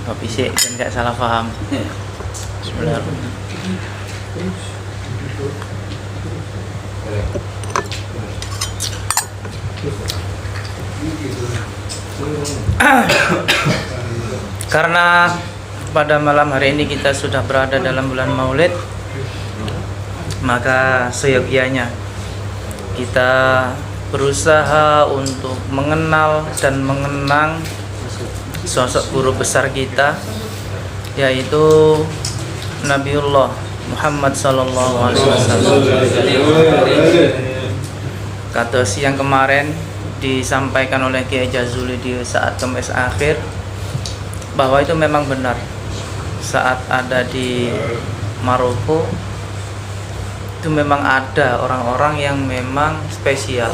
Kopi sih dan gak salah paham. Bismillahirrahmanirrahim. Karena pada malam hari ini kita sudah berada dalam bulan Maulid, maka seyogyanya kita berusaha untuk mengenal dan mengenang sosok guru besar kita, yaitu Nabiullah Muhammad sallallahu alaihi wasallam. Kata siang kemarin disampaikan oleh Kiai Jazuli di saat Kemis akhir bahwa itu memang benar. Saat ada di Maroko itu memang ada orang-orang yang memang spesial.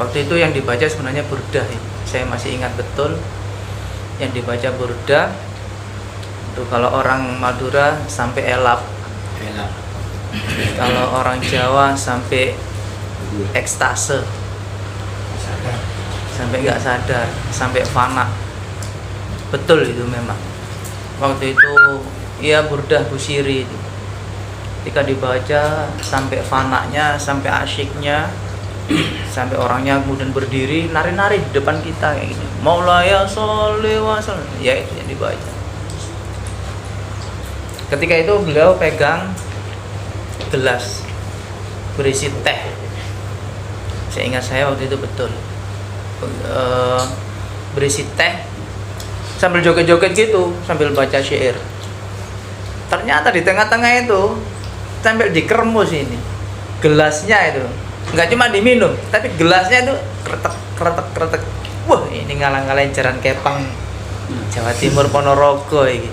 Waktu itu yang dibaca sebenarnya burdah. Saya masih ingat betul yang dibaca burdah itu kalau orang Madura sampai elap. Kalau orang Jawa sampai ekstase, sampai nggak sadar, sampai fana. Betul itu memang. Waktu itu ya burdah Busiri itu. Ketika dibaca sampai fananya, sampai asyiknya, sampai orangnya kemudian berdiri nari-nari di depan kita kayak gini. Maulaya sholli wa sallim. Ya itu yang dibaca. Ketika itu beliau pegang gelas berisi teh. Saya ingat saya waktu itu betul. Berisi teh sambil joget-joget gitu, sambil baca syair. Ternyata di tengah-tengah itu sambil dikermus ini gelasnya itu. Nggak cuma diminum, tapi gelasnya itu kretek. Wah, ini ngalang-ngalain jaran Kepang Jawa Timur Ponorogo ini.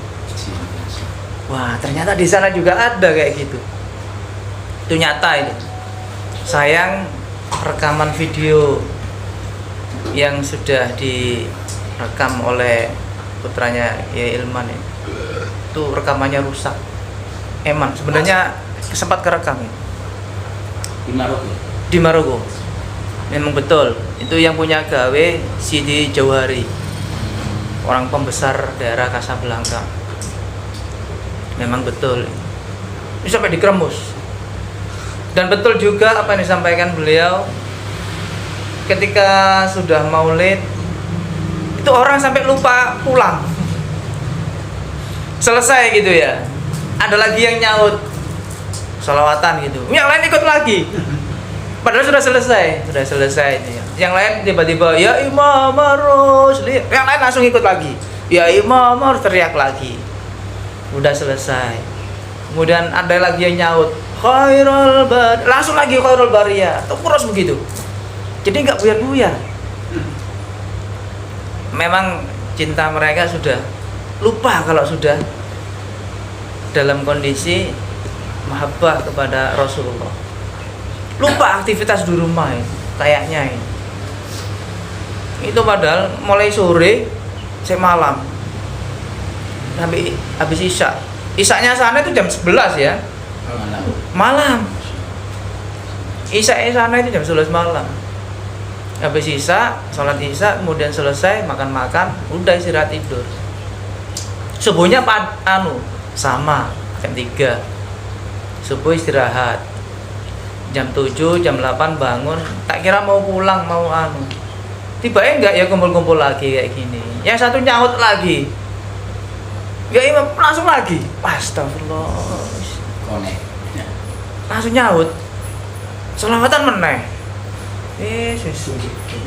Wah, ternyata di sana juga ada kayak gitu. Itu nyata itu. Sayang rekaman video yang sudah direkam oleh putranya ya Ilman itu rekamannya rusak. Eman sebenarnya sempat kerekam di Maroko. Memang betul itu yang punya gawe Sidi Jauhari, orang pembesar daerah Casablanca. Memang betul ini sampai dikeremus. Dan betul juga apa yang disampaikan beliau ketika sudah maulid itu orang sampai lupa pulang. Selesai gitu ya, ada lagi yang nyaut sholawatan gitu, yang lain ikut lagi. Padahal sudah selesai ini. Yang lain tiba-tiba ya Imam Rusli, yang lain langsung ikut lagi. Ya Imam harus teriak lagi. Udah selesai. Kemudian ada lagi yang nyaut Khairul Bar, langsung lagi Khairul Bariyah. Terus begitu. Jadi nggak buyar-buyar. Memang cinta mereka sudah lupa kalau sudah dalam kondisi mahabbah kepada Rasulullah. Lupa aktivitas di rumah ini, kayaknya ini. Itu padahal mulai sore sampai malam. Sampai habis isya. Isyanya sana itu jam 11 ya. Malam. Isya sana itu jam 11 malam. Habis isya, sholat isya, kemudian selesai makan-makan, udah istirahat tidur. Subuhnya sama jam 3. Subuh istirahat. Jam 7, jam 8 bangun, tak kira mau pulang, mau tiba-tiba enggak ya kumpul-kumpul lagi kayak gini. Yang satu nyaut lagi. Ya Imam langsung lagi. Astagfirullah. Langsung nyaut. Sholawatan meneh.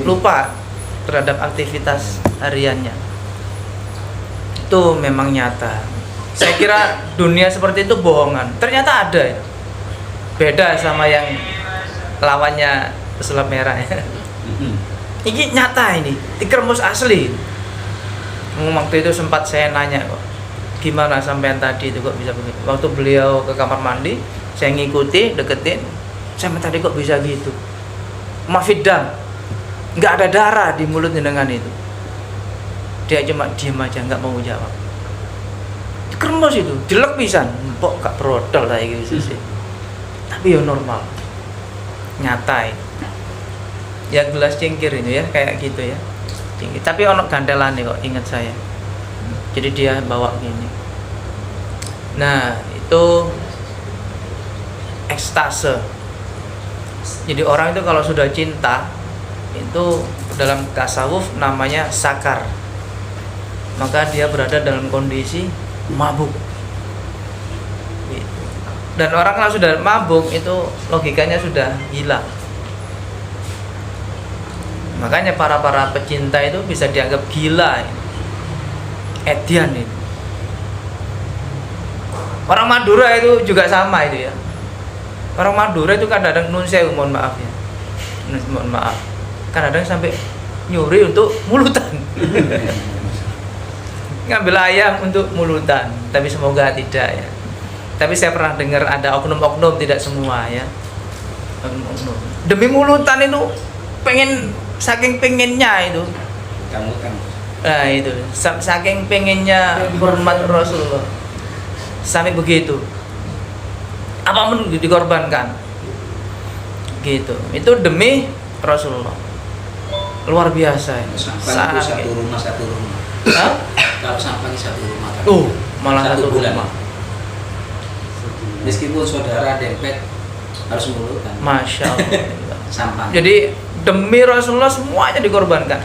Lupa terhadap aktivitas hariannya. Itu memang nyata. Saya kira dunia seperti itu bohongan. Ternyata ada ya. Beda sama yang lawannya pesulap merah ya. Ini nyata ini, dikeremus asli. Waktu itu sempat saya nanya kok, gimana sampean tadi itu kok bisa begitu. Waktu beliau ke kamar mandi, saya ngikuti, deketin, sampai tadi kok bisa gitu. Mafidam, nggak ada darah di mulut jenengan itu. Dia cuma diam aja, nggak mau jawab. Dikeremus itu, jelek pisan, empok gak brodol kayak gitu sih. Tapi ya normal, nyata ini. Ya gelas cingkir ini ya kayak gitu ya. Cingkir. Tapi ono gandelane kok, ingat saya. Jadi dia bawa gini. Nah, itu ekstase. Jadi orang itu kalau sudah cinta, itu dalam tasawuf namanya sakar. Maka dia berada dalam kondisi mabuk. Dan orang kalau sudah mabuk itu logikanya sudah hilang. Makanya para pecinta itu bisa dianggap gila, edian itu. Orang Madura itu juga sama itu ya. Orang Madura itu kadang-kadang nun sewu, mohon maaf ya. Mohon maaf. Kadang-kadang sampai nyuri untuk mulutan. Ngambil ayam untuk mulutan, tapi semoga tidak ya. Tapi saya pernah dengar ada oknum-oknum, tidak semua ya. Oknum-oknum. Demi mulutan itu saking pengennya itu. Kamu. Nah itu, saking pengennya hormat Rasulullah. Sampai begitu. Apapun dikorbankan. Gitu. Itu demi Rasulullah. Luar biasa itu. Sampai satu rumah. Hah? Kalau sampai satu rumah. Malah satu rumah. Meskipun saudara dempet harus mulutan. Masya Allah. Sampah. Jadi demi Rasulullah semuanya dikorbankan.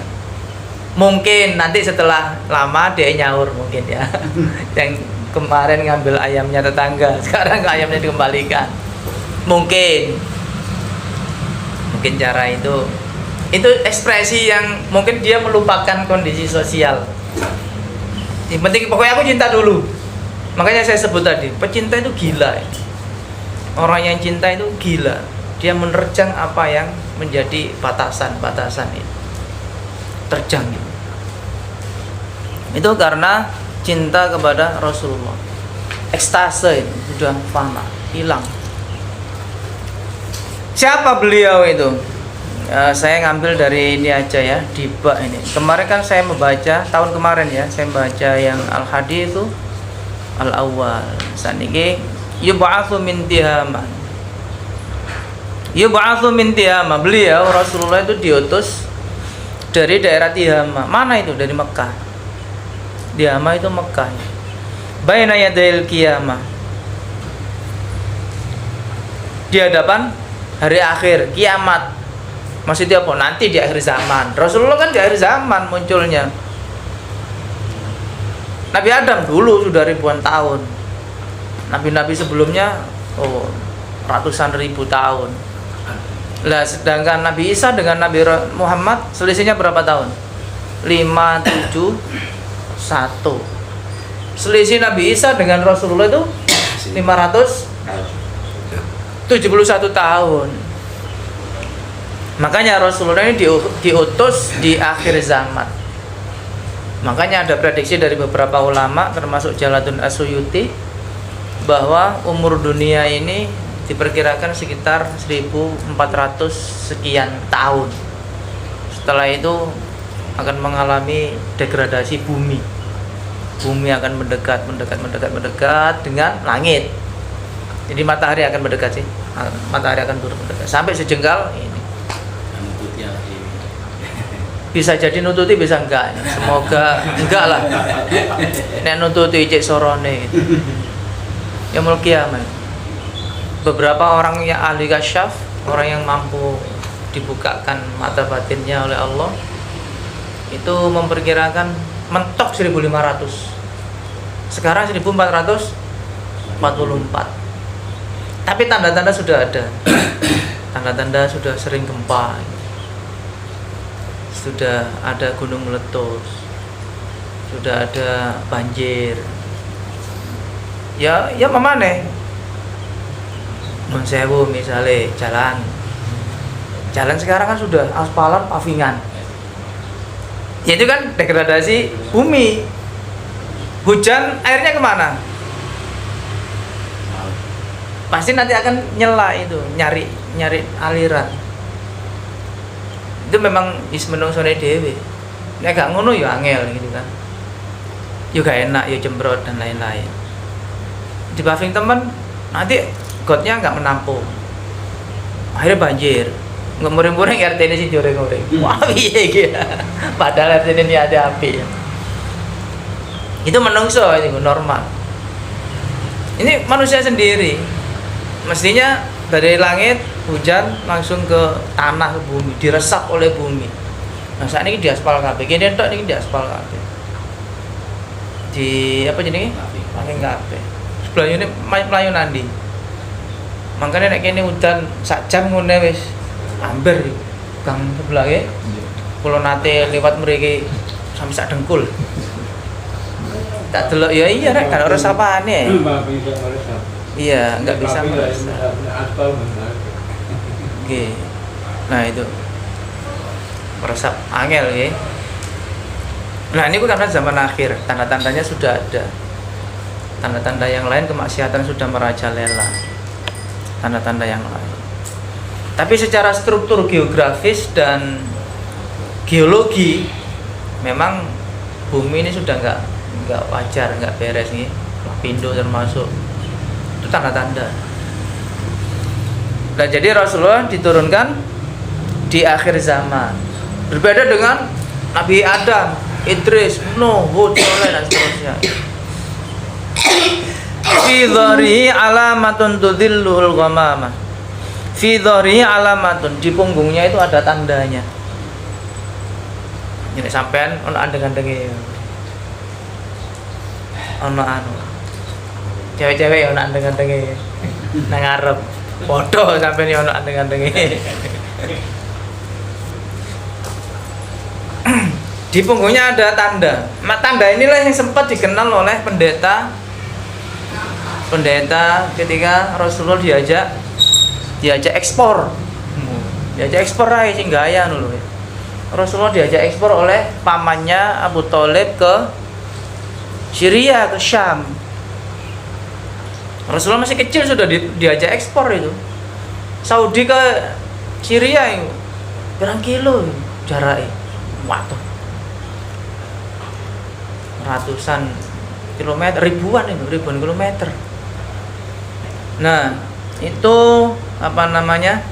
Mungkin nanti setelah lama dia nyaur mungkin ya. Yang kemarin ngambil ayamnya tetangga, sekarang ayamnya dikembalikan. Mungkin cara itu ekspresi yang mungkin dia melupakan kondisi sosial. Yang penting pokoknya aku cinta dulu. Makanya saya sebut tadi, pecinta itu gila. Orang yang cinta itu gila. Dia menerjang apa yang menjadi batasan-batasan itu. Terjang itu. Itu karena cinta kepada Rasulullah. Ekstase itu sudah fana, hilang. Siapa beliau itu? Saya ngambil dari ini aja ya, di bab ini. Kemarin kan saya membaca, tahun kemarin ya, saya membaca yang Al-Hadits itu Al-Awwal. Saniki yub'atsu min Tihama. Yub'atsu min Tihama. Beliau Rasulullah itu diutus dari daerah Tihama. Mana itu? Dari Mekah. Tihama itu Mekah. Baina yadail qiyamah. Di hadapan hari akhir, kiamat. Maksudnya apa? Nanti di akhir zaman. Rasulullah kan di akhir zaman munculnya. Nabi Adam dulu sudah ribuan tahun. Nabi-nabi sebelumnya ratusan ribu tahun. Lah sedangkan Nabi Isa dengan Nabi Muhammad selisihnya berapa tahun? 571. Selisih Nabi Isa dengan Rasulullah itu 571 tahun. Makanya Rasulullah ini diutus di akhir zaman. Makanya ada prediksi dari beberapa ulama termasuk Jalaluddin As-Suyuti bahwa umur dunia ini diperkirakan sekitar 1400 sekian tahun. Setelah itu akan mengalami degradasi bumi. Bumi akan mendekat dengan langit. Jadi matahari akan mendekat sih. Matahari akan turun mendekat sampai sejengkal ini. Bisa jadi nututi, bisa enggak. Semoga enggak lah. Nek nututi cek sorone gitu. Ya mul kiamat. Beberapa orang yang ahli kasyaf, orang yang mampu dibukakan mata batinnya oleh Allah, itu memperkirakan mentok 1500. Sekarang 1444. Tapi tanda-tanda sudah ada. Tanda-tanda sudah sering gempa. Sudah ada gunung meletus, sudah ada banjir. Ya memane? Nun sewu misalnya jalan sekarang kan sudah aspalan pavingan. Ya itu kan degradasi bumi. Hujan airnya kemana? Pasti nanti akan nyela itu, nyari aliran. Itu memang is menungsone dhewe. Nek gak ngono ya angel gitu kan. Ya gak enak, ya jembrot dan lain-lain. Di paving temen nanti gotnya nggak menampung. Akhirnya banjir. Ngemureng-mureng RT ini sih goreng-goreng. Wah, iya gitu. Padahal RT ini ada api. Itu menungso, itu normal. Ini manusia sendiri. Mestinya dari langit hujan langsung ke tanah, ke bumi, diresap oleh bumi. Nah, saat ini diaspal kabeh. Kene entok niki diaspal kabeh. Di apa jenenge? Pakai kabeh. Sebelah ini mlayu nandi. Makanya nek kene udan sak jam ngene wis amber gang sebelah e. Kula nate lewat mriki sampai sak dengkul. Tak delok ya iya rek kan ora sapane. Iya, enggak bisa meresap. Oke. Nah, itu meresap angel ya. Nah, ini karena zaman akhir, tanda-tandanya sudah ada. Tanda-tanda yang lain kemaksiatan sudah merajalela. Tanda-tanda yang lain. Tapi secara struktur geografis dan geologi memang bumi ini sudah enggak wajar, enggak beres nih. Lapindo termasuk. Itu tanda-tanda. Nah, jadi Rasulullah diturunkan di akhir zaman. Berbeda dengan Nabi Adam, Idris, Nuh, Hud, Saleh dan seterusnya. Fi dhari alamatun tudhillul ghamamah. Fi dhari alamatun, di punggungnya itu ada tandanya. Ini sampean ono andeng-andenge. Ono anu. Cewek-cewek ono andeng-andenge. Nang ngarep. Padha sampeyan ono andeng-andenge. Di punggungnya ada tanda. Tanda inilah yang sempat dikenal oleh pendeta ketika Rasulullah diajak ekspor. Diajak ekspor ae sing gaya lho. Rasulullah diajak ekspor oleh pamannya Abu Thalib ke Syria, ke Syam. Rasulullah masih kecil sudah diajak ekspor itu. Saudi ke Syria itu berapa kilo jaraknya? Waduh, ratusan kilometer, ribuan kilometer. Nah, itu apa namanya?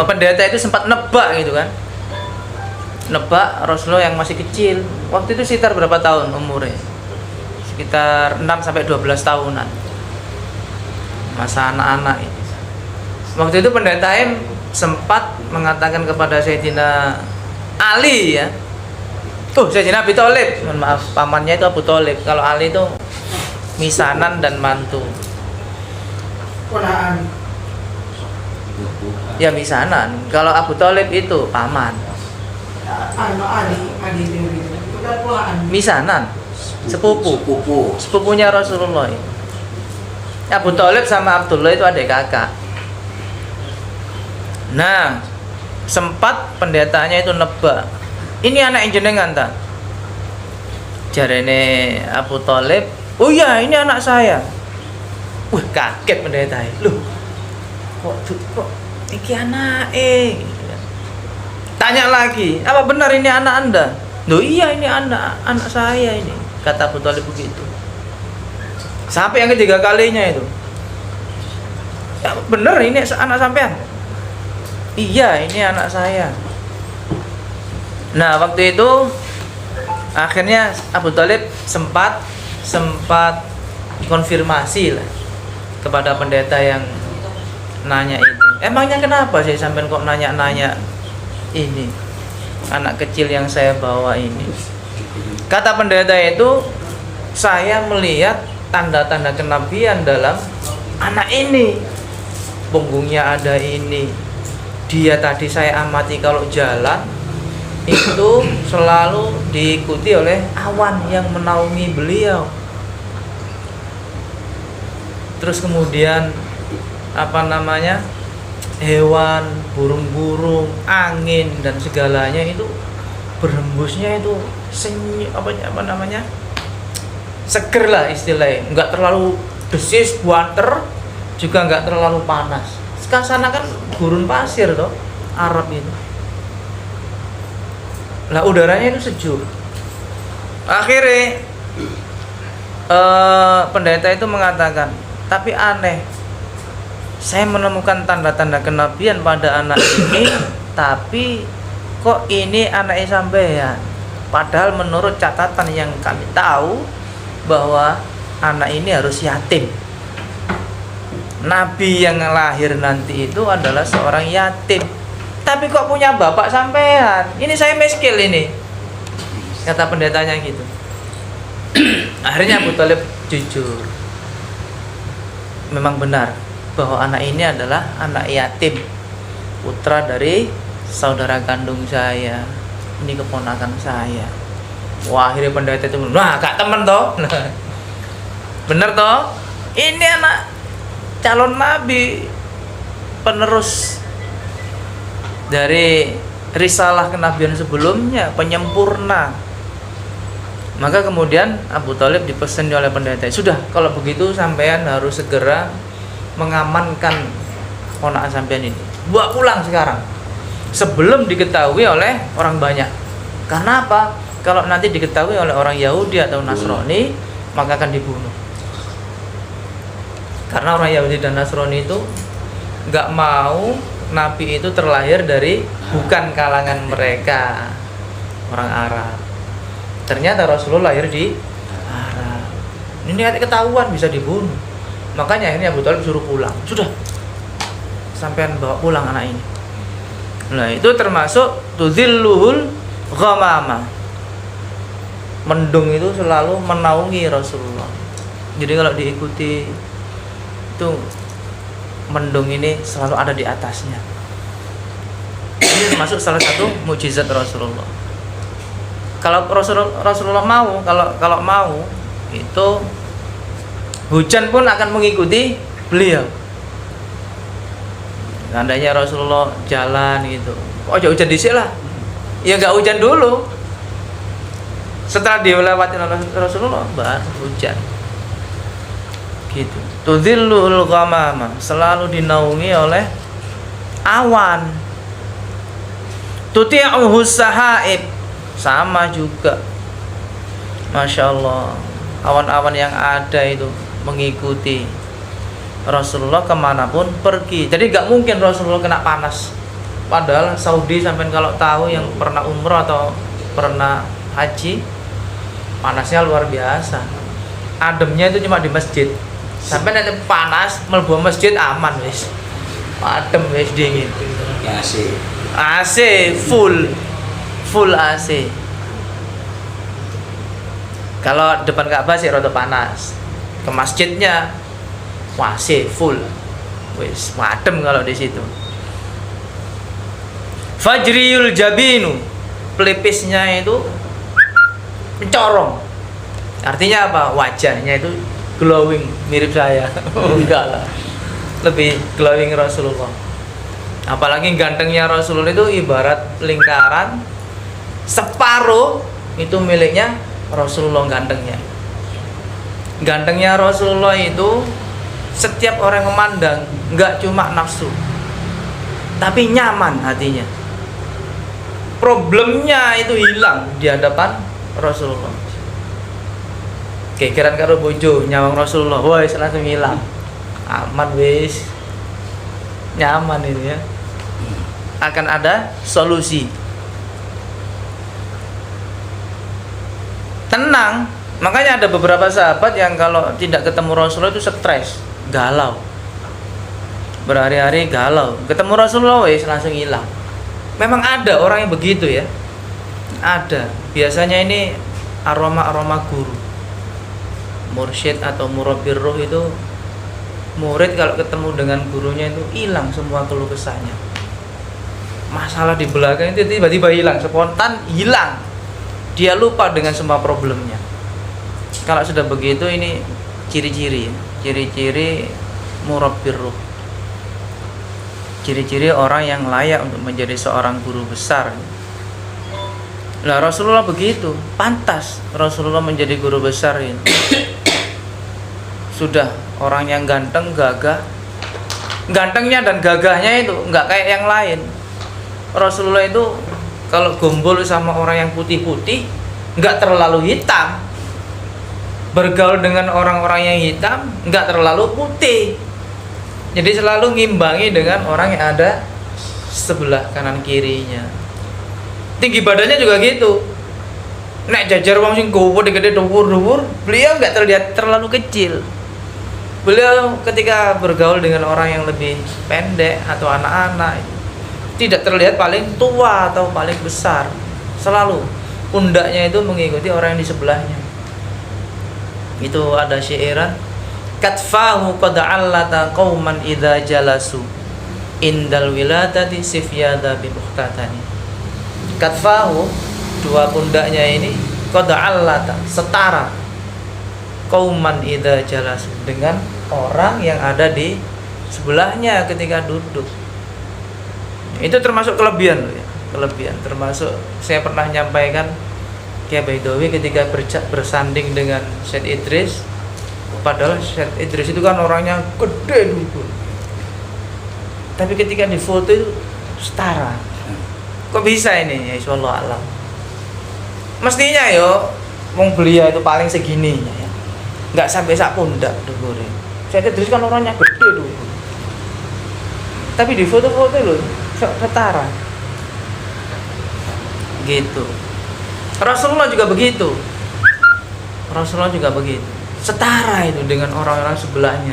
Pendeta itu sempat nebak gitu kan. Nebak Rasulullah yang masih kecil. Waktu itu sekitar berapa tahun umurnya? Sekitar 6 sampai 12 tahunan. Masa anak-anak ini. Waktu itu pendeta M sempat mengatakan kepada Sayyidina Ali ya. Sayyidina Abi Thalib, mohon maaf, pamannya itu Abu Thalib. Kalau Ali itu misanan dan mantu. Ponaan. Ya misanan. Kalau Abu Thalib itu paman. Ali itu kan ponaan. Misanan. Sepupunya Rasulullah. Abu Thalib sama Abdullah itu adik kakak. Nah, sempat pendetanya itu nebak. Ini anak jenengan ta? Jarene Abu Thalib, "Oh iya, ini anak saya." Wah, kaget pendeta. Loh, kok iki anake? Tanya lagi, "Apa benar ini anak Anda?" "Loh iya, ini anak saya ini." Kata Abu Thalib begitu. Sampai yang ketiga kalinya itu. "Ya benar ini anak sampean?" "Iya, ini anak saya." Nah, waktu itu akhirnya Abu Thalib sempat konfirmasi lah kepada pendeta yang nanya itu. "Emangnya kenapa sih sampean kok nanya-nanya ini? Anak kecil yang saya bawa ini." Kata pendeta itu, "Saya melihat tanda-tanda kenabian dalam anak ini. Punggungnya ada ini. Dia tadi saya amati kalau jalan itu selalu diikuti oleh awan yang menaungi beliau. Terus kemudian hewan, burung-burung, angin dan segalanya itu berhembusnya itu seger lah istilahnya, nggak terlalu desis, buanter, juga nggak terlalu panas. Sekarang sana kan gurun pasir toh, Arab itu. Lah udaranya itu sejuk. Akhirnya pendeta itu mengatakan, "Tapi aneh, saya menemukan tanda-tanda kenabian pada anak ini, tapi kok ini anaknya sampean?" Padahal menurut catatan yang kami tahu bahwa anak ini harus yatim. Nabi yang lahir nanti itu adalah seorang yatim. Tapi kok punya bapak sampean? Ini saya miskin ini. Kata pendetanya gitu. Akhirnya Abu Thalib jujur. Memang benar bahwa anak ini adalah anak yatim, putra dari saudara kandung saya. Ini keponakan saya. Wah, akhirnya pendeta itu, nah gak temen toh. Bener toh? Ini anak calon nabi, penerus dari risalah kenabian sebelumnya, penyempurna. Maka kemudian Abu Thalib dipesan oleh pendeta, sudah kalau begitu sampean harus segera mengamankan ponakan sampean ini, bawa pulang sekarang sebelum diketahui oleh orang banyak. Karena apa? Kalau nanti diketahui oleh orang Yahudi atau Nasrani, maka akan dibunuh. Karena orang Yahudi dan Nasrani itu nggak mau Nabi itu terlahir dari bukan kalangan mereka, orang Arab. Ternyata Rasulullah lahir di Arab. Ini nanti ketahuan bisa dibunuh. Makanya akhirnya Abu Thalib suruh pulang. Sudah, sampean bawa pulang anak ini. Nah, itu termasuk tudzilluhul ghamama. Mendung itu selalu menaungi Rasulullah. Jadi kalau diikuti itu mendung ini selalu ada di atasnya. Ini termasuk salah satu mukjizat Rasulullah. Kalau Rasulullah mau, kalau mau itu hujan pun akan mengikuti beliau. Seandainya Rasulullah jalan gitu, kok aja hujan dhisik lah. Ya enggak hujan dulu. Setelah dilewati Rasulullah baru hujan. Gitu. Tudzillul ghamama, selalu dinaungi oleh awan. Tuti'uhu sahaib, sama juga. Masya Allah, awan-awan yang ada itu mengikuti Rasulullah kemanapun pergi. Jadi gak mungkin Rasulullah kena panas. Padahal Saudi sampai kalau tahu yang pernah umrah atau pernah haji, panasnya luar biasa. Ademnya itu cuma di masjid. Sampai nanti panas, mlebu masjid aman wis. Adem wis dingin. Ya sih. AC full AC. Kalau depan Ka'bah sih rada panas. Ke masjidnya AC full. Wis adem kalau di situ. Fajriyul jabinu, pelipisnya itu mencorong. Artinya apa? Wajahnya itu glowing, mirip saya. Enggak lah, lebih glowing Rasulullah. Apalagi gantengnya Rasulullah itu ibarat lingkaran, separuh itu miliknya Rasulullah gantengnya. Gantengnya Rasulullah itu setiap orang memandang enggak cuma nafsu, tapi nyaman hatinya. Problemnya itu hilang di hadapan Rasulullah. Kekiran karo bojo nyawang Rasulullah, wis langsung hilang. Aman wis. Nyaman itu ya. Akan ada solusi. Tenang. Makanya ada beberapa sahabat yang kalau tidak ketemu Rasulullah itu stres, galau. Berhari-hari galau. Ketemu Rasulullah wis langsung hilang. Memang ada orang yang begitu ya. Ada. Biasanya ini aroma-aroma guru. Mursyid atau murabbir ruh itu, murid kalau ketemu dengan gurunya itu hilang semua keluh kesahnya. Masalah di belakang itu tiba-tiba hilang, spontan hilang. Dia lupa dengan semua problemnya. Kalau sudah begitu ini ciri-ciri murabbir ruh. Ciri-ciri orang yang layak untuk menjadi seorang guru besar. Nah, Rasulullah begitu, pantas Rasulullah menjadi guru besar ini. Sudah orang yang ganteng, gagah. Gantengnya dan gagahnya itu enggak kayak yang lain. Rasulullah itu kalau gombol sama orang yang putih-putih, enggak terlalu hitam. Bergaul dengan orang-orang yang hitam, enggak terlalu putih. Jadi selalu ngimbangi dengan orang yang ada sebelah kanan kirinya. Tinggi badannya juga gitu. Nek jajar wong sing gede dhuwur-dhuwur, beliau nggak terlihat terlalu kecil. Beliau ketika bergaul dengan orang yang lebih pendek atau anak-anak tidak terlihat paling tua atau paling besar. Selalu pundaknya itu mengikuti orang yang di sebelahnya. Itu ada syairan, katfahu qad 'allata qauman idza jalasu indal wiladati sifyada bi muhtatani. Katfahu, dua pundaknya ini, qad 'allata, setara, qauman idza jalasu, dengan orang yang ada di sebelahnya ketika duduk. Itu termasuk kelebihan loh ya. Kelebihan termasuk saya pernah nyampaikan Kiai Baidowi ketika bersanding dengan Syed Idris, padahal Syed Idris itu kan orangnya gede dulu, tapi ketika di foto itu setara. Kok bisa ini? Ya insyaallah alam. Mestinya yo wong beliau itu paling segini ya. Enggak sampai sak pundak dhuwure. Syed Idris kan orangnya gede dulu, tapi di foto-foto loh setara gitu. Rasulullah juga begitu. Rasulullah juga begitu. Setara itu dengan orang-orang sebelahnya.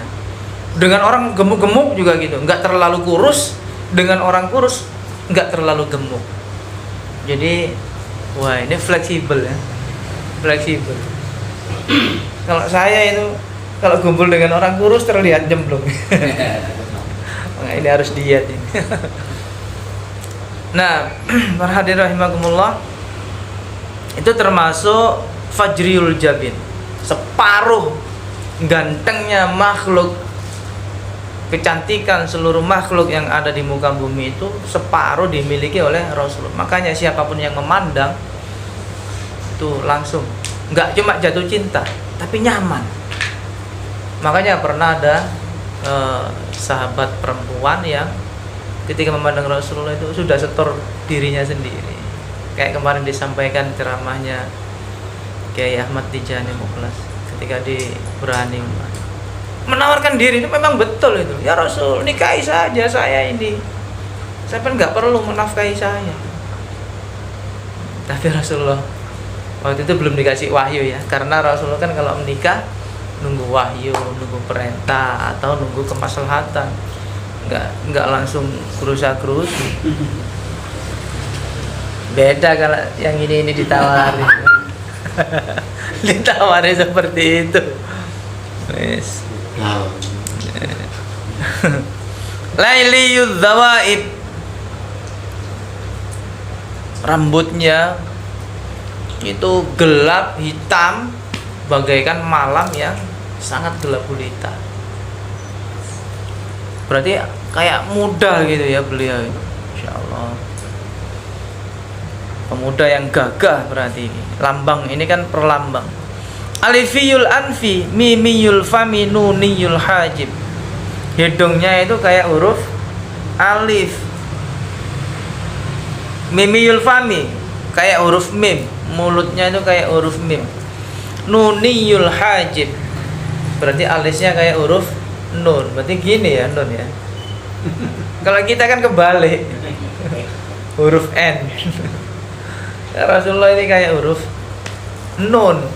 Dengan orang gemuk-gemuk juga gitu. Enggak terlalu kurus, dengan orang kurus enggak terlalu gemuk. Jadi, wah ini fleksibel ya. Fleksibel. Kalau saya itu kalau kumpul dengan orang kurus terlihat jemblung. Nah, ini harus diet ini. Nah, para hadirin rahimakumullah, itu termasuk fajriul jabin, separuh gantengnya makhluk, kecantikan seluruh makhluk yang ada di muka bumi itu separuh dimiliki oleh Rasulullah. Makanya siapapun yang memandang itu langsung nggak cuma jatuh cinta, tapi nyaman. Makanya pernah ada sahabat perempuan yang ketika memandang Rasulullah itu sudah setor dirinya sendiri. Kayak kemarin disampaikan ceramahnya Kiai Ahmad Tijani Mukhlas ketika berani menawarkan diri, itu memang betul itu. Ya Rasul, nikahi saja saya ini. Saya pun nggak perlu menafkahi saya. Tapi Rasulullah waktu itu belum dikasih wahyu ya, karena Rasulullah kan kalau menikah nunggu wahyu, nunggu perintah atau nunggu kemaslahatan. Nggak langsung kerusa-kerusi. Beda kalau yang ini ditawari. Ditawari seperti itu. Wes. Lailiyudz zawaid. Rambutnya itu gelap hitam bagaikan malam yang sangat gelap gulita. Berarti kayak muda gitu ya beliau itu. Insyaallah. Pemuda yang gagah berarti ini. Lambang ini kan perlambang. Alifiyul anfi, mimiyul fami, nuniyul hajib. Hidungnya itu kayak huruf alif. Mimiyul fami kayak huruf mim. Mulutnya itu kayak huruf mim. Nuniyul hajib, berarti alisnya kayak huruf nun. Berarti gini ya nun ya. Kalau kita kan kebalik, huruf n. Rasulullah ini kayak huruf nun.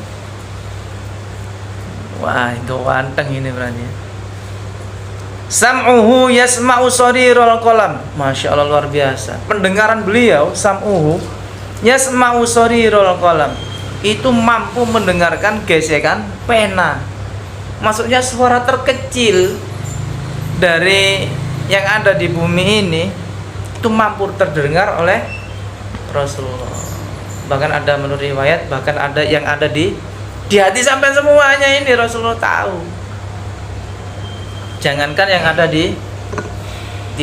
Wah, itu wanteng ini berarti. Sam'uhu yasma'u sarirul qalam. Masya Allah, luar biasa. Pendengaran beliau, sam'uhu yasma'u sarirul qalam, itu mampu mendengarkan gesekan pena. Maksudnya suara terkecil dari yang ada di bumi ini itu mampu terdengar oleh Rasulullah. Bahkan ada menurut riwayat, bahkan ada yang ada di hati sampai semuanya ini Rasulullah tahu. Jangankan yang ada di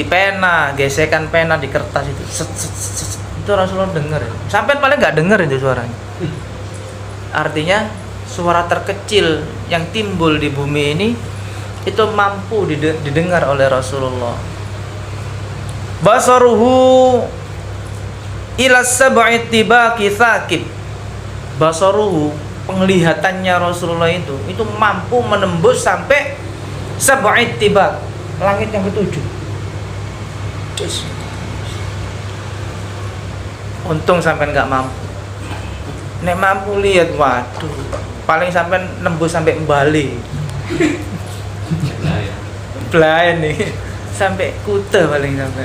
pena, gesekan pena di kertas itu, itu Rasulullah dengar. Sampai paling nggak dengar itu suaranya. Artinya suara terkecil yang timbul di bumi ini itu mampu didengar oleh Rasulullah. Basaruhu ila sab'i tibaqi thaqib. Basaruhu, penglihatannya Rasulullah itu mampu menembus sampai sab'i tibaq, langit yang ketujuh. Untung sampai nggak mampu. Nek mampu lihat, waduh, paling sampai nembus sampai Bali. Belayan nih, sampai Kuta paling sampai.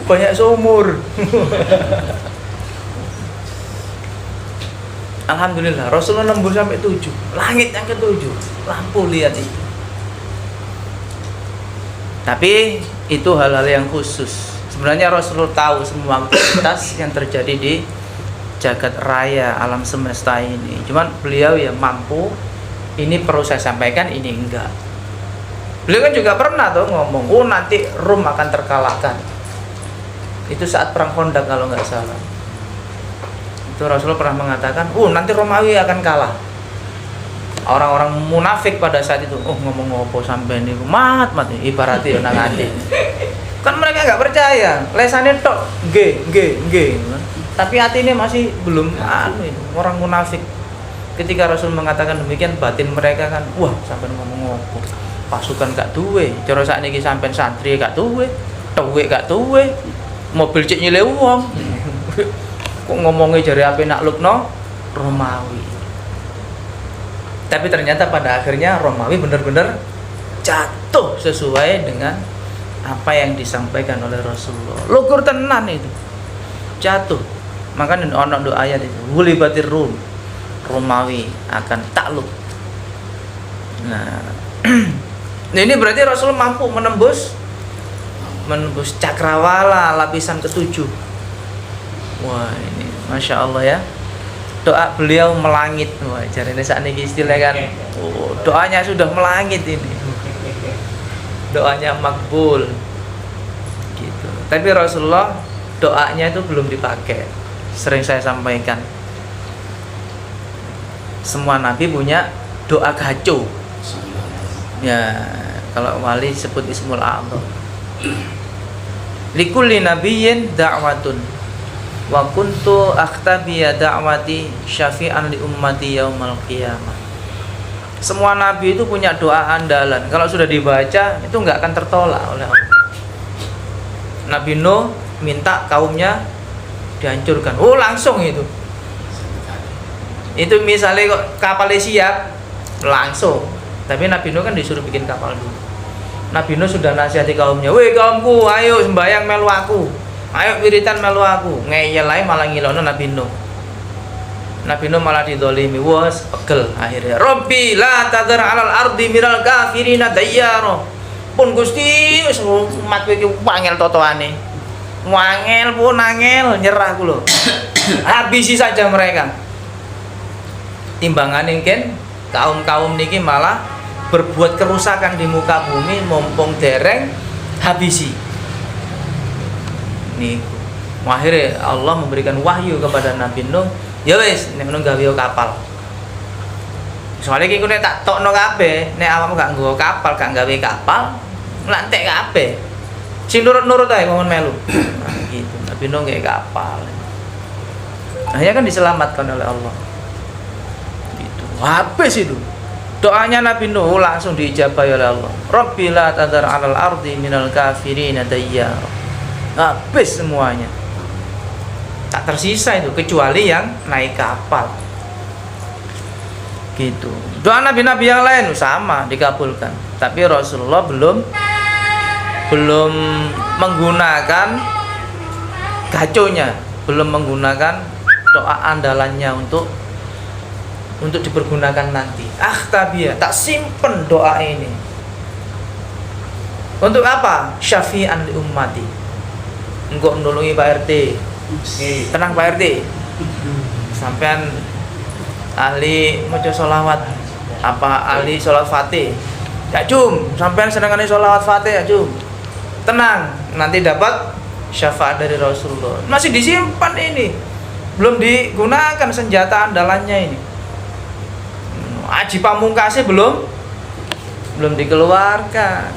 Banyak sumur. Alhamdulillah, Rasulullah nembus sampai 7, langit yang ke-7, lampu lihat itu. Tapi itu hal-hal yang khusus. Sebenarnya Rasulullah tahu semua aktivitas yang terjadi di jagat raya alam semesta ini. Cuman beliau ya mampu, ini perlu saya sampaikan, ini enggak. Beliau kan juga pernah tuh ngomong, oh nanti Rum akan terkalahkan. Itu saat perang Khandaq kalau nggak salah. Itu Rasulullah pernah mengatakan, nanti Romawi akan kalah. Orang-orang munafik pada saat itu, ngomong apa sampai ini mat ibaratnya nang ati. Kan mereka nggak percaya, lesane tok nggih. Tapi hati ini masih belum orang munafik. Ketika Rasul mengatakan demikian, batin mereka kan, wah sampai ngomong apa? Pasukan gak duwe, cara sakniki sampean santri gak duwe, duwe gak duwe, mobil cek nyile wong. Kok ngomongnya jari ape naklukno Romawi. Tapi ternyata pada akhirnya Romawi benar-benar jatuh sesuai dengan apa yang disampaikan oleh Rasulullah. Lugur tenan itu. Jatuh. Makanya ono doa ayat itu, "Ghulibatir Rum." Romawi akan takluk. Nah, ini berarti Rasulullah mampu menembus cakrawala lapisan ke-7. Wah, ini Masya Allah ya. Doa beliau melangit. Wah, jarene sakniki istilah kan. Doanya sudah melangit ini. Doanya makbul. Gitu. Tapi Rasulullah doanya itu belum dipakai. Sering saya sampaikan. Semua nabi punya doa gaco. Ya, kalau wali sebut Ismul A'zam. Likulli nabiyyin da'watun wa kuntu akhtabiya da'wati syafi'an li ummati yaumal qiyamah. Semua nabi itu punya doa andalan. Kalau sudah dibaca itu enggak akan tertolak oleh Allah. Nabi Nuh minta kaumnya dihancurkan. Langsung itu. Itu misalnya kok kapalnya siap langsung. Tapi Nabi Nuh kan disuruh bikin kapal dulu. Nabi Nuh sudah nasihati kaumnya, "Weh kaumku, ayo sembahyang melu aku. Ayo wiritan melu aku." Ngeyel ae malah ngilono Nabi Nuh. Nabi Nuh malah didolimi, wes pegel akhirnya. "Rabbi la tadhar 'alal ardi minal kafirina dayyara." Pun Gusti wis umat kowe iki wangel totoane. Wangel pun angel, nyerah ku lho. Habisi saja mereka. Timbangan kan kaum-kaum niki malah berbuat kerusakan di muka bumi, mumpung dereng habisi. Nih, akhirnya Allah memberikan wahyu kepada Nabi Nuh, ya wis nek ngono gawe kapal. Soale iki nek tak tokno kabeh, nek awakmu gak nggawa kapal, gak gawe kapal, lantek kabeh. Sing nurut-nurut ae ngomong melu. Nah, gitu. Nabi Nuh gawe kapal. Akhirnya kan diselamatkan oleh Allah. Habis itu doanya Nabi Nuh langsung diijabahi oleh Allah. Rabbi la tadhar 'alal ardi minal kafirina dayyara. Habis semuanya. Tak tersisa itu kecuali yang naik kapal. Gitu. Doa nabi-nabi yang lain sama dikabulkan. Tapi Rasulullah belum menggunakan gaconya, belum menggunakan doa andalannya untuk dipergunakan nanti. Tabia, tak simpen doa ini. Untuk apa? Syafi'an li ummati. Engkau nulungi Pak RT. Tenang Pak RT. Sampean ahli maca sholawat, apa ahli sholawat Fatih. Ya Jum, sampean senengane sholawat Fatih ya Jum. Tenang, nanti dapat syafaat dari Rasulullah. Masih disimpan ini. Belum digunakan senjata andalannya ini. Aji pamungkasnya belum dikeluarkan.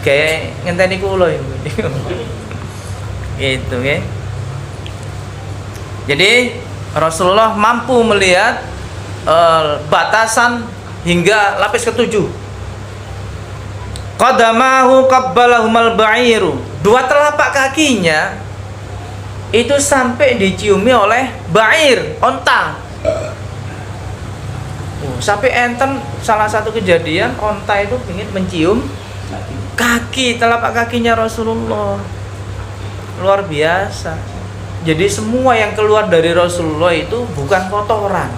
Kayak ngenteni kula ini. Gitu ya. Jadi Rasulullah mampu melihat batasan hingga lapis ke-7. Qadamahu qabbalahumal ba'iru. Dua telapak kakinya itu sampai diciumi oleh ba'ir, onta. Sampai enten salah satu kejadian onta itu ingin mencium kaki, telapak kakinya Rasulullah. Luar biasa. Jadi semua yang keluar dari Rasulullah itu bukan kotoran.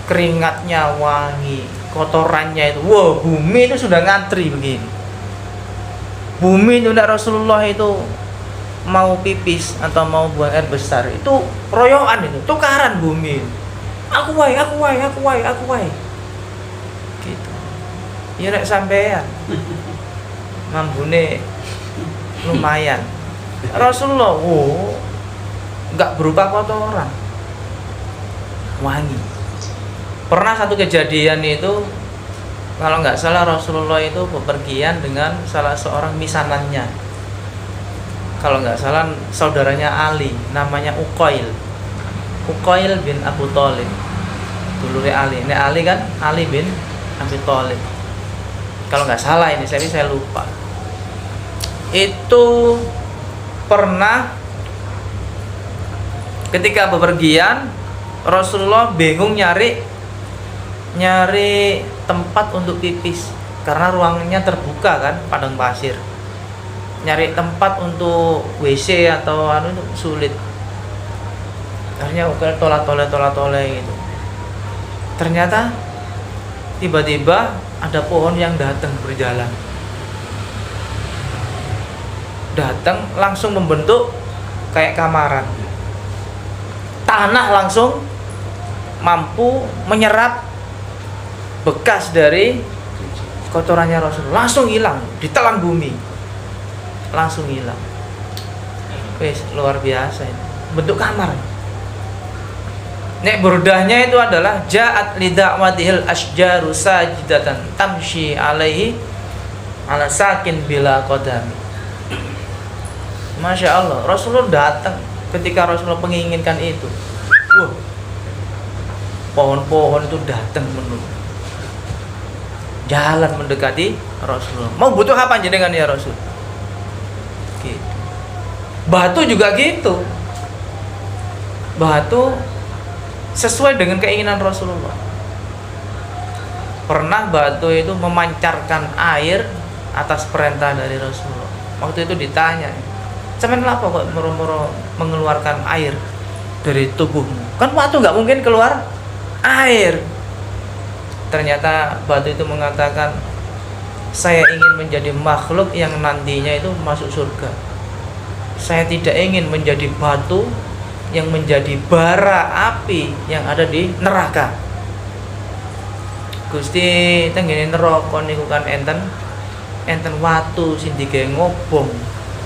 Keringatnya wangi, kotorannya itu, wah, bumi itu sudah ngantri begini. Bumi itu tidak, Rasulullah itu mau pipis atau mau buang air besar itu royoan, itu tukaran bumi. Aku wae gitu. Ya nek sampean mambune lumayan. Rasulullah enggak berupa kotoran, wangi. Pernah satu kejadian itu, kalau nggak salah Rasulullah itu bepergian dengan salah seorang misanannya. Kalau nggak salah saudaranya Ali, namanya Uqail bin Abu Thalib, dulure Ali. Ini Ali kan, Ali bin Abi Thalib. Kalau nggak salah ini, saya lupa. Itu pernah ketika bepergian Rasulullah bingung nyari tempat untuk pipis karena ruangannya terbuka kan, padang pasir. Nyari tempat untuk WC atau itu sulit. Akhirnya tolak-tolak gitu. Ternyata tiba-tiba ada pohon yang datang berjalan. Datang langsung membentuk kayak kamaran. Tanah langsung mampu menyerap bekas dari kotorannya Rasulullah, langsung hilang, ditelan bumi, langsung hilang. Wes, luar biasa ini. Bentuk kamar. Nek burdahnya itu adalah ja'at li da'watihil asjaru sajidatan tamshi alaihi ala sakin bila qadami. Masya Allah, Rasulullah datang ketika Rasulullah menginginkan itu. Wah, pohon-pohon itu datang menurut jalan mendekati Rasulullah. Mau butuh apa jenengan ya Rasul? Gitu. Batu juga gitu. Batu sesuai dengan keinginan Rasulullah. Pernah batu itu memancarkan air atas perintah dari Rasulullah. Waktu itu ditanya, "Cuman apa kok moro-moro mengeluarkan air dari tubuhmu? Kan batu nggak mungkin keluar air." Ternyata batu itu mengatakan, "Saya ingin menjadi makhluk yang nantinya itu masuk surga. Saya tidak ingin menjadi batu yang menjadi bara api yang ada di neraka." Gusti tenggene neraka niku kan enten watu sing digawe ngobong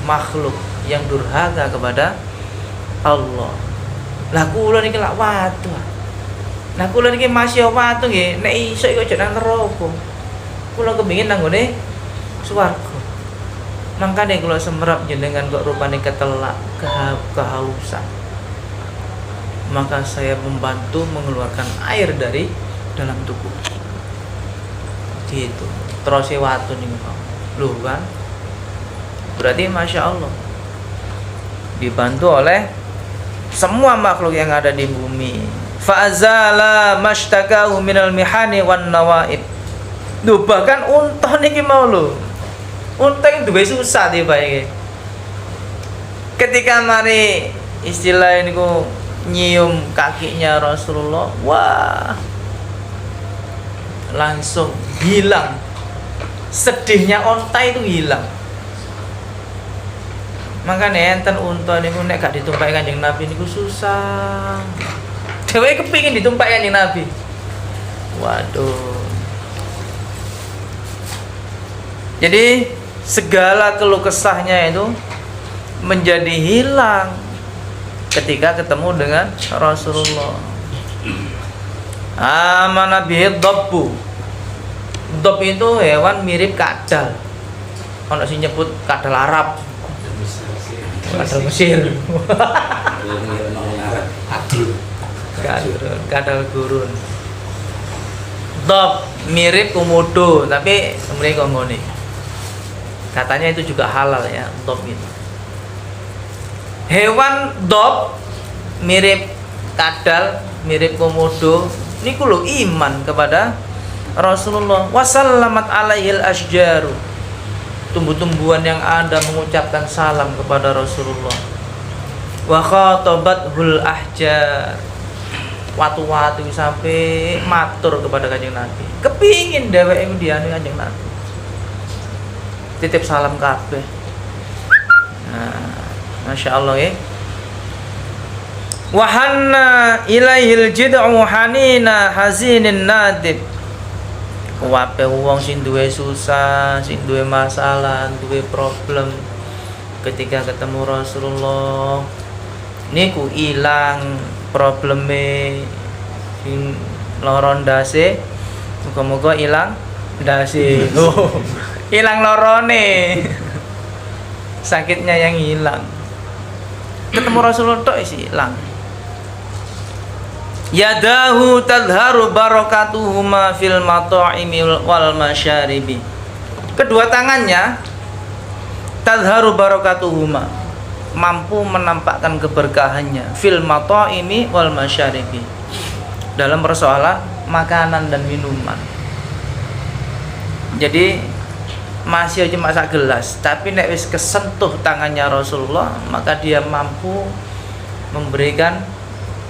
makhluk yang durhaka kepada Allah. Lah kula niki lak watu. Nah kula niki masih watu nggih, nek iso iku aja nang neraka. Kula kepengin nang ngene swarga. Mangkane kula semerap jenengan kok rupane ketelak, kehausan. Maka saya membantu mengeluarkan air dari dalam tubuh. Gitu. Terus watu niku. Lho kan. Berarti Masya Allah dibantu oleh semua makhluk yang ada di bumi. Fa'azala mashtakahu minal mihani wan nawaib. Duh, bahkan unta niki mau lho. Unta yang duwe susah tiba iki. Ketika mari istilah niku nyium kakinya Rasulullah, wah, langsung hilang. Sedihnya unta itu hilang. Makanya enten unta niku nek gak ditumpaki Kanjeng Nabi niku susah. Dewe kepingin ditumpaki Kanjeng Nabi. Waduh. Jadi segala keluh kesahnya itu menjadi hilang ketika ketemu dengan Rasulullah. Amana bihi dhabbu. Dhab itu hewan mirip kadal. Ono sing nyebut kadal Arab. Kadal Mesir. Kadal gurun. Dhab mirip komodo, tapi mereka ngene. Katanya itu juga halal ya, dhab itu. Hewan dob mirip kadal, mirip komodo niku lho iman kepada Rasulullah. Wasallamat alaihil asjaru, tumbuh-tumbuhan yang ada mengucapkan salam kepada Rasulullah. Wa khatabathul ahjar, watu-watu sampai matur kepada Kanjeng Nabi. Kepingin dheweke ndiane Kanjeng Nabi. Titip salam kabeh. Nah, Masya Allah ya. Wahanna ilaihil jid'u hanina hazinin nadib. Kuwape wong sing duwe susah, sing duwe masalah, duwe problem, ketika ketemu Rasulullah niku ilang probleme sing lara ndase, muga-muga ilang ndase. Oh, ilang lorone. Sakitnya yang hilang. Ketemu Rasulullah tok isi hilang. Yadahu tadharu barakatuhuma fil mata'imi wal masyaribi. Kedua tangannya tadharu barakatuhuma, mampu menampakkan keberkahannya fil mata'imi wal masyaribi, dalam persoalan makanan dan minuman. Jadi masih cuma sak gelas, tapi nek wis kesentuh tangannya Rasulullah, maka dia mampu memberikan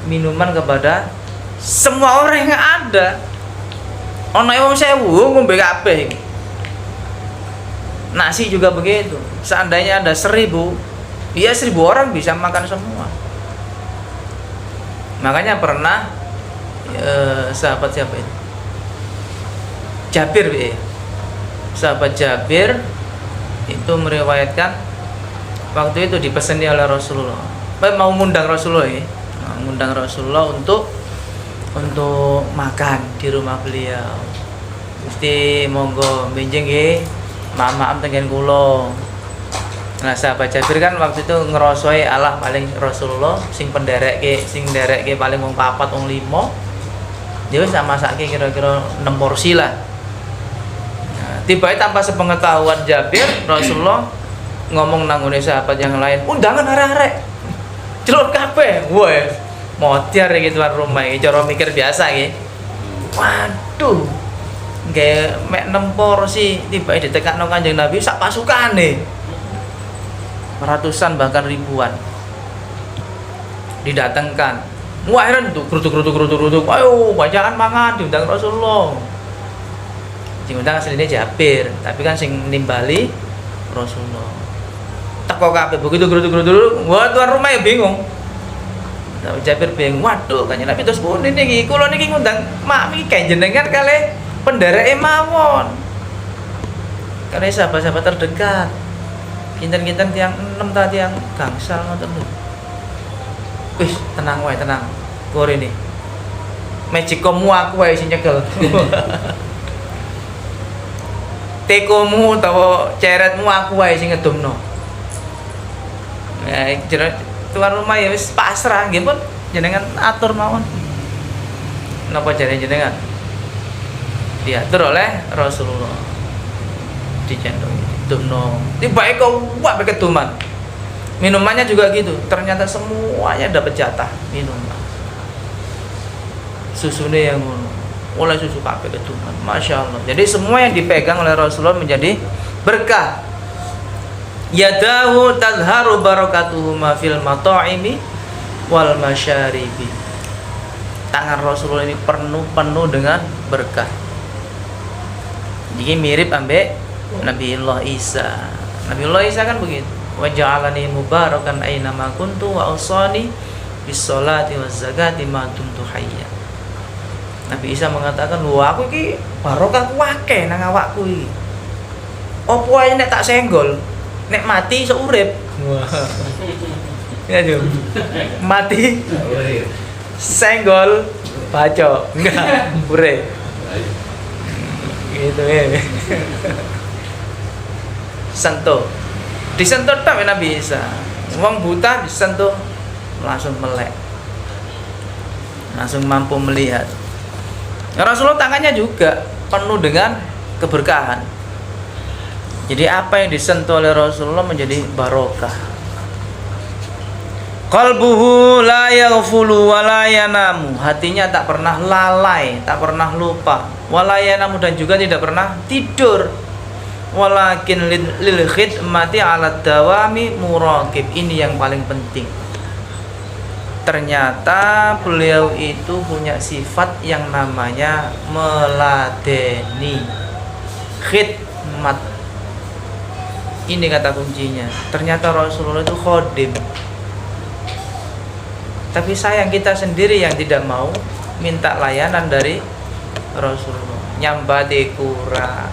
minuman kepada semua orang yang ada. Ono wong 1000 ngombe kabeh. Nasi juga begitu. Seandainya ada 1000, ya 1000 orang bisa makan semua. Makanya pernah sahabat siapa itu? Jabir ya. Sahabat Jabir itu meriwayatkan waktu itu dipeseni oleh Rasulullah. Mau ngundang Rasulullah ya. Ngundang Rasulullah untuk makan di rumah beliau. Mesti monggo benjing nggih, maaf tengen kula. Nah, sahabat Jabir kan waktu itu ngerosoi Allah paling Rasulullah sing nderekke paling wong 4 wong 5. Dia wis masake kira-kira 6 porsi lah. Nah, tiba-tiba tanpa sepengetahuan Jabir, Rasulullah ngomong nang ngene sahabat yang lain, "Undangan arek-arek." Celuk kabeh. Wah, motiar iki tuan rumah iki cara mikir biasa iki. Waduh. Nggih mek 6 porsi tiba-tiba ditekakno Kanjeng Nabi sak pasukane. Ratusan bahkan ribuan didatangkan. Wah, heran tuh gerutuk. Ayo, bacaan mangan diundang Rasulullah. Sing undang asline Jabir, tapi kan sing nimbali Rasulullah. Teko kabeh begitu gerutuk. Wah, tuan rumah ya bingung. Jabir bingung. Waduh, Kanjeng Nabi terus pundi niki? Kula niki ngundang mak iki jenengan kalih pendereke mawon. Karena sahabat-sahabat terdekat. Kinten-kinten tiang 6 ta tiang gangsal ngoten lho. Wis, tenang wae, tenang. Kore ini. Magicommu aku wae sing nyekel. Tekomu utawa ceretmu aku wae sing ngedumno. Ya, tuan rumah ya wis pasrah nggih pun jenengan atur mawon. Napa jare jenengan? Diatur oleh Rasulullah. Dicendong, dumno. Tiba-tiba kok wak keduman. Minumannya juga gitu. Ternyata semuanya dapat jatah minuman. Susune yang ngono. Oleh susu kabeh keduman. Masya Allah. Jadi semua yang dipegang oleh Rasulullah menjadi berkah. Yadahu tadharu barakatuhuma fil mata'imi wal masyaribi. Tangan Rasulullah ini penuh dengan berkah. Jadi mirip ambek Nabiullah Isa. Nabiullah Isa kan begitu. Wa ja'alani mubarakan aina ma kuntu wa awsani bis sholati waz zakati ma dumtu hayya. Nabi Isa mengatakan, "Wah, aku iki barokah akeh nang awakku iki. Opo ae nek tak senggol, nek mati iso urip." Wah. Ya, Jum. Mati. Senggol baca. Enggak, urip. Gitu ya. Sentuh. Disentuh tak Nabi Isa. Wong buta disentuh langsung melek. Langsung mampu melihat. Rasulullah tangannya juga penuh dengan keberkahan. Jadi apa yang disentuh oleh Rasulullah menjadi barokah. Qalbuhu la yaghfulu wa la yanamu. Hatinya tak pernah lalai, tak pernah lupa. Wa la yanamu, dan juga tidak pernah tidur. Walakin lil khidmati 'ala dawami muraqib. Ini yang paling penting. Ternyata beliau itu punya sifat yang namanya meladeni. Khidmat. Ini kata kuncinya. Ternyata Rasulullah itu khodim. Tapi sayang kita sendiri yang tidak mau minta layanan dari Rasulullah. Nyambate kurang,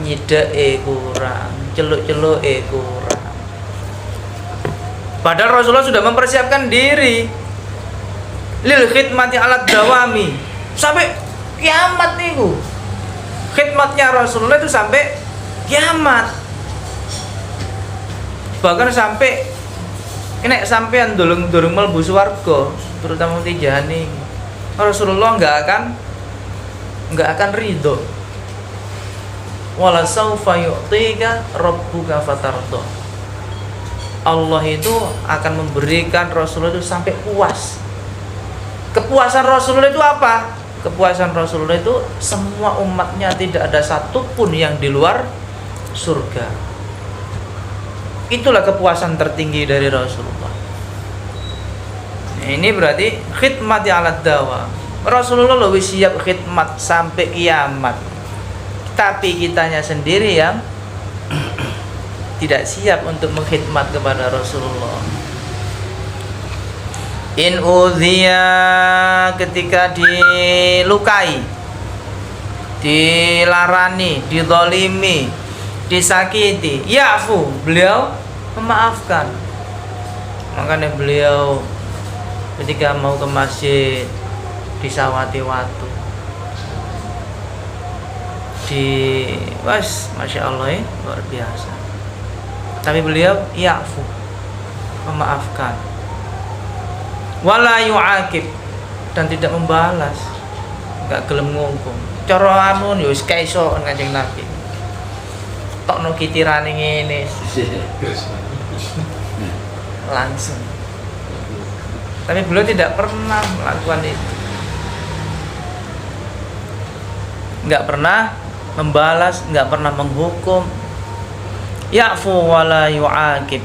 nyideke kurang, celuk-celuke kurang. Padahal Rasulullah sudah mempersiapkan diri lil khidmati alat dawami, sampai kiamat niku. Khidmatnya Rasulullah itu sampai kiamat. Bahkan sampai nek sampean durung mlebu swarga, terutama tijani, Rasulullah enggak akan ridho. Wala saufa yu'tika rabbuka fatardah. Allah itu akan memberikan Rasulullah itu sampai puas. Kepuasan Rasulullah itu apa? Kepuasan Rasulullah itu semua umatnya tidak ada satupun yang di luar surga. Itulah kepuasan tertinggi dari Rasulullah. Ini berarti khidmat alat dawa. Rasulullah lebih siap khidmat sampai kiamat. Tapi kitanya sendiri yang tidak siap untuk mengkhidmat kepada Rasulullah. In udhiya, ketika dilukai, dilarani, dizalimi, disakiti, ya'fu, beliau memaafkan. Makanya beliau ketika mau ke masjid disawati watu, Masya Allah ya, luar biasa. Tapi beliau ya'fu, memaafkan, wala yu'aqib, dan tidak membalas, enggak gelem ngungkung. Cara amun yo wis kaiso Kanjeng Nabi. Tokno kitirane ngene. Langsung. Tapi beliau tidak pernah melakukan itu. Enggak pernah membalas, enggak pernah menghukum. Ya'fu wala yu'aqib.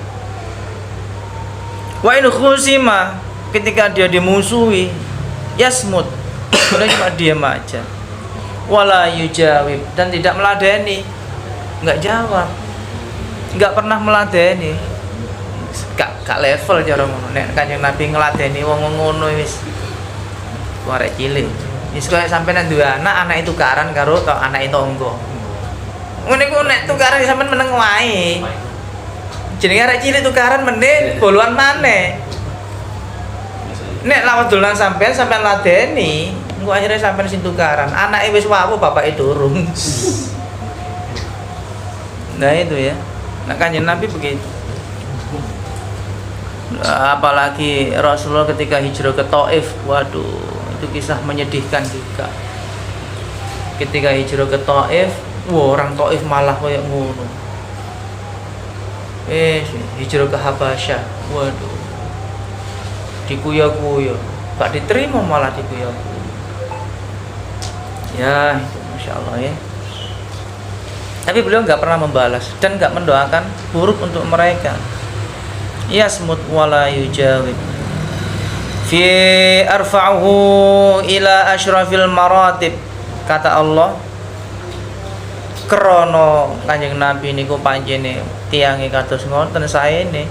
Wa in khusima, ketika dia dimusuhi, yasmut, dia cuma diam aja. Wala yujawib, dan tidak meladeni, enggak jawab, enggak pernah meladeni. Gak level cara ngono. Nek Kanjeng Nabi ngladeni wong ngono wis arek cilik. Wis koyo sampeyan duwe anak itu tukaran karo anak itu tangga. Ngene ku nek tukaran sampean meneng wae. Jenenge arek cilik tukaran meneh boloan maneh. Nek lawan dolan sampean ladeni, engko akhirnya sampean sing tukaran. Anake wis wawu, bapake durung. Nah itu ya. Nah Kanjeng Nabi begitu. Apalagi Rasulullah ketika hijrah ke Taif, waduh, itu kisah menyedihkan juga. Ketika hijrah ke Taif, orang Taif malah kayak ngono. Hijrah ke Habasyah, waduh, dikuya-kuya, gak diterima malah dikuya-kuya. Ya, itu Masya Allah ya. Tapi beliau nggak pernah membalas dan nggak mendoakan buruk untuk mereka. Yasmut wala yujawib. Fi arfa'uhu ila asyrafil maratib. Kata Allah, krono Kanjeng Nabi niku panjene tiange kados ngoten saene.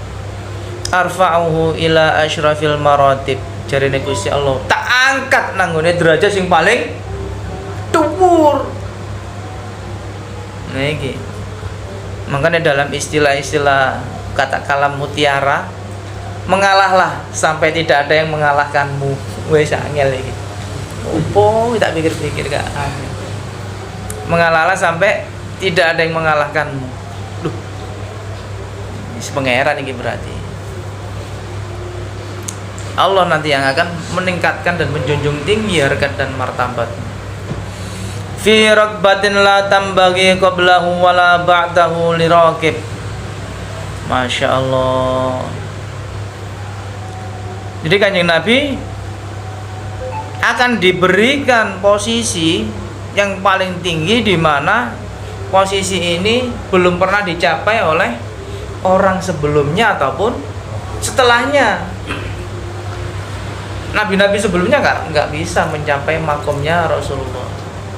Arfa'uhu ila asyrafil maratib. Jarene Gusti Allah, tak angkat nang ngene derajat sing paling dhuwur. Nah iki. Makanya dalam istilah-istilah kata kalam mutiara, mengalahlah sampai tidak ada yang mengalahkanmu. Wes angel iki. Opo tak pikir-pikir gak angel. Mengalahlah sampai tidak ada yang mengalahkanmu. Duh. Ini pangeran iki berarti. Allah nanti yang akan meningkatkan dan menjunjung tinggi harkat dan martabatmu. Fi rakbatin la tambagi qablahu wala ba'dahu liraqib. Masya Allah. Jadi Kanjeng Nabi akan diberikan posisi yang paling tinggi, di mana posisi ini belum pernah dicapai oleh orang sebelumnya ataupun setelahnya. Nabi-nabi sebelumnya nggak bisa mencapai makomnya Rasulullah.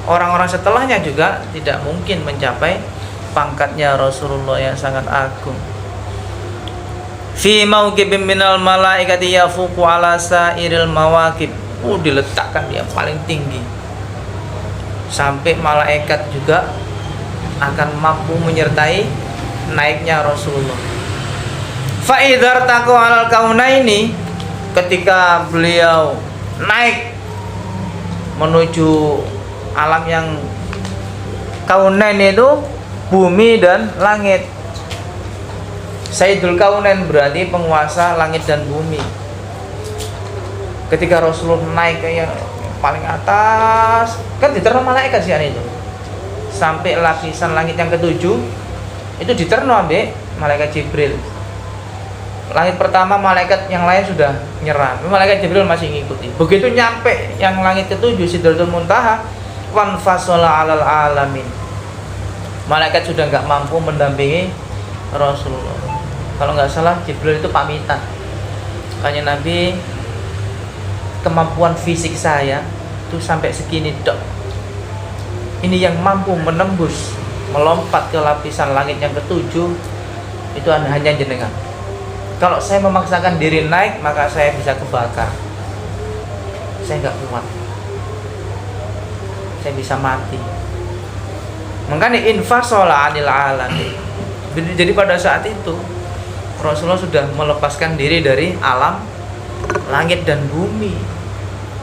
Orang-orang setelahnya juga tidak mungkin mencapai pangkatnya Rasulullah yang sangat agung. Fi mauqibin minal malaikati yafuqu ala sairil mawaqib. Diletakkan yang paling tinggi. Sampai malaikat juga akan mampu menyertai naiknya Rasulullah. Fa idzar taqu alal kaunaini, ketika beliau naik menuju alam yang kaunain itu bumi dan langit. Sayyidul Kaunain berarti penguasa langit dan bumi. Ketika Rasulullah naik ke yang paling atas, kan diterno malaikat sih itu. Sampai lapisan langit yang ketujuh itu diterno ambek malaikat Jibril. Langit pertama malaikat yang lain sudah nyerah, malaikat Jibril masih ngikuti. Begitu nyampe yang langit ketujuh Sidratul Muntaha, wan fasola alal alamin, malaikat sudah nggak mampu mendampingi Rasulullah. Kalau nggak salah Jibril itu pamitan, Kanjeng Nabi, kemampuan fisik saya itu sampai segini dok. Ini yang mampu menembus, melompat ke lapisan langit yang ketujuh itu hanya jenengan. Kalau saya memaksakan diri naik, maka saya bisa kebakar. Saya nggak kuat. Saya bisa mati. Makanya infasola anil alam. Jadi pada saat itu Rasulullah sudah melepaskan diri dari alam langit dan bumi.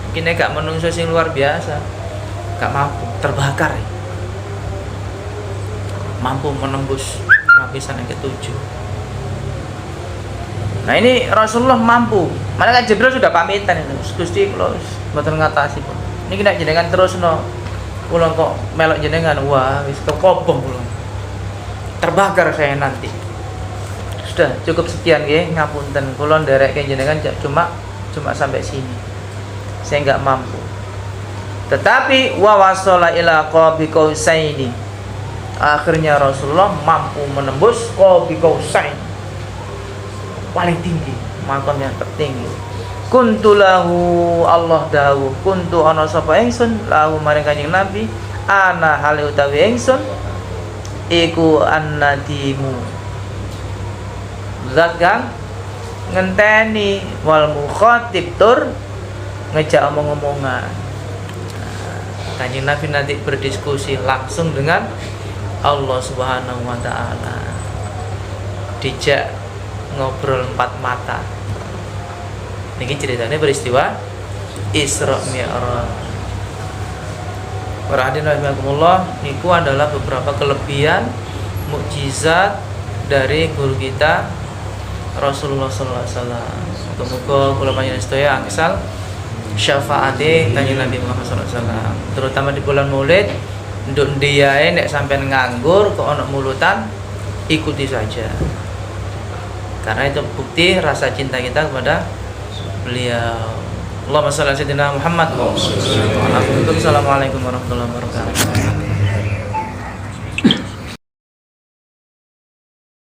Mungkin gak menungso sing luar biasa, gak mampu, terbakar. Mampu menembus lapisan yang ketujuh. Nah ini Rasulullah mampu. Malaikat Jibril sudah pamitan itu. Gusti kula mboten ngatasi pun. Niki nek jenengan terusno, kula kok melok jenengan, wah wis kekobong kula. Terbakar saya nanti. Sudah cukup sekian nggih, ngapunten kula nderekke jenengan cuma sampai sini. Saya enggak mampu. Tetapi wa wasala ila qabi qausaini. Akhirnya Rasulullah mampu menembus qabi qausain. Paling tinggi, makam yang tertinggi. Kuntu lahu, Allah dawuh, kuntu ana sapa ingsun lahu maring Kanjeng Nabi, ana hale utawi ingsun iku annadimu, zat kang ngenteni wal mukhatib tur ngejak omong-omongan. Kanjeng Nabi nanti berdiskusi langsung dengan Allah Subhanahu wa taala. Dijak ngobrol empat mata. Niki ceritanya peristiwa Isra Mi'raj. Para hadirin rahimakumullah, niku adalah beberapa kelebihan mukjizat dari guru kita Rasulullah sallallahu alaihi wasallam. Muga-muga kula panjenengan sedaya angsal syafaate Kanjeng Nabi Muhammad sallallahu alaihi wasallam, terutama di bulan Maulid. Nduk ndiyae nek sampean nganggur kok ana mulutan, ikuti saja. Karena itu bukti rasa cinta kita kepada beliau. Allahumma shalli ala sayyidina Muhammad. Assalamualaikum warahmatullahi wabarakatuh.